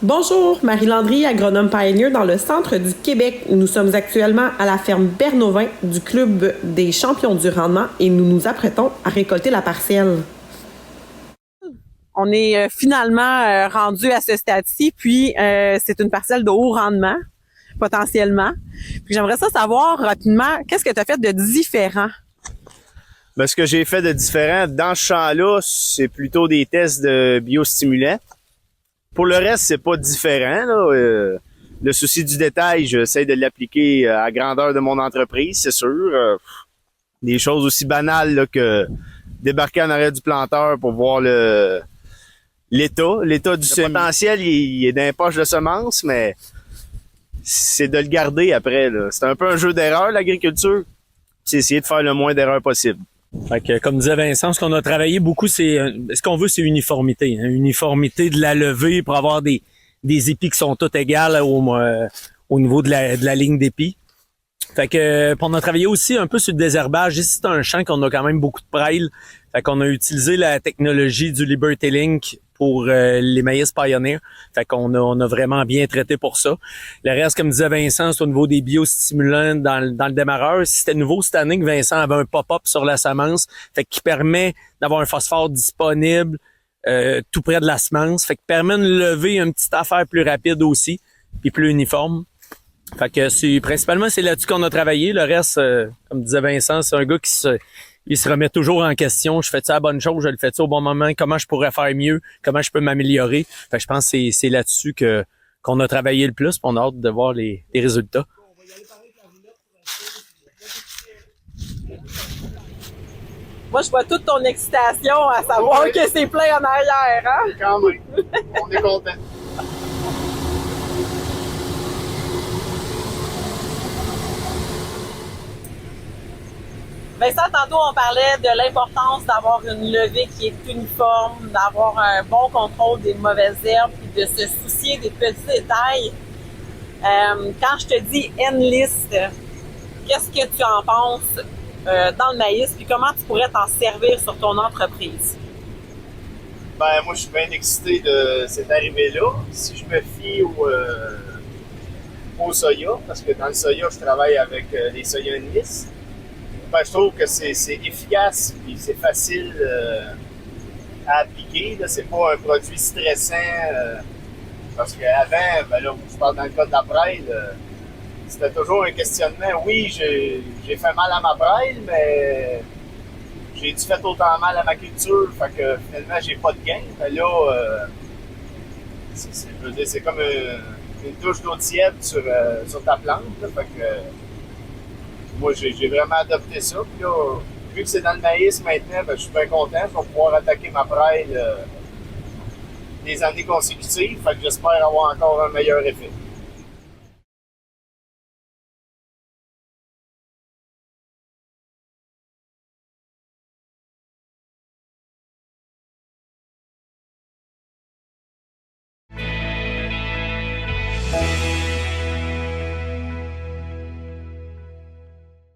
Bonjour, Marie Landry, agronome pioneer dans le centre du Québec. Nous sommes actuellement à la ferme Bernovin du Club des champions du rendement et nous nous apprêtons à récolter la parcelle. On est finalement rendu à ce stade-ci, puis c'est une parcelle de haut rendement, potentiellement. Puis j'aimerais savoir rapidement, qu'est-ce que tu as fait de différent? Ben, ce que j'ai fait de différent dans ce champ-là, c'est plutôt des tests de biostimulants. Pour le reste, c'est pas différent, là. Le souci du détail, j'essaie de l'appliquer à la grandeur de mon entreprise, c'est sûr. Des choses aussi banales là, que débarquer en arrière du planteur pour voir l'état du potentiel, il est dans les poches de semences, mais c'est de le garder après. Là. C'est un peu un jeu d'erreur, l'agriculture. C'est essayer de faire le moins d'erreurs possible. Fait que, comme disait Vincent, ce qu'on a travaillé beaucoup, ce qu'on veut, c'est uniformité. Hein, uniformité de la levée pour avoir des épis qui sont toutes égales au niveau de la ligne d'épis. Fait que, on a travaillé aussi un peu sur le désherbage. Ici, c'est un champ qu'on a quand même beaucoup de prêles. Fait qu'on a utilisé la technologie du Liberty Link pour les maïs Pioneer. Fait qu'on a vraiment bien traité pour ça. Le reste, comme disait Vincent, c'est au niveau des biostimulants dans le démarreur. C'était nouveau cette année que Vincent avait un pop-up sur la semence, fait qui permet d'avoir un phosphore disponible tout près de la semence. Fait qui permet de lever une petite affaire plus rapide aussi, puis plus uniforme. Fait que principalement c'est là-dessus qu'on a travaillé. Le reste, comme disait Vincent, c'est un gars il se remet toujours en question. Je fais-tu la bonne chose? Je le fais-tu au bon moment? Comment je pourrais faire mieux? Comment je peux m'améliorer? Fait que je pense que c'est là-dessus qu'on a travaillé le plus. On a hâte de voir les résultats. Moi, je vois toute ton excitation à savoir que c'est plein en arrière, hein? Quand même. On est content. Vincent, tantôt, on parlait de l'importance d'avoir une levée qui est uniforme, d'avoir un bon contrôle des mauvaises herbes, puis de se soucier des petits détails. Quand je te dis N-list, qu'est-ce que tu en penses dans le maïs, puis comment tu pourrais t'en servir sur ton entreprise? Ben, moi, je suis bien excité de cette arrivée-là. Si je me fie au soya, parce que dans le soya, je travaille avec les soya N-list. Ben, je trouve que c'est efficace et c'est facile à appliquer. Là. C'est pas un produit stressant parce qu'avant, ben là, je parle dans le cas de la prêle, c'était toujours un questionnement. Oui, j'ai fait mal à ma prêle, mais j'ai-tu fait autant mal à ma culture? Fait que finalement, j'ai pas de gain. Ben là, c'est comme une douche d'eau tiède sur ta plante. Là. Fait que, moi, j'ai vraiment adopté ça. Puis là, vu que c'est dans le maïs maintenant, ben, je suis bien content. Je vais pouvoir attaquer ma prêle des années consécutives. Fait que j'espère avoir encore un meilleur effet.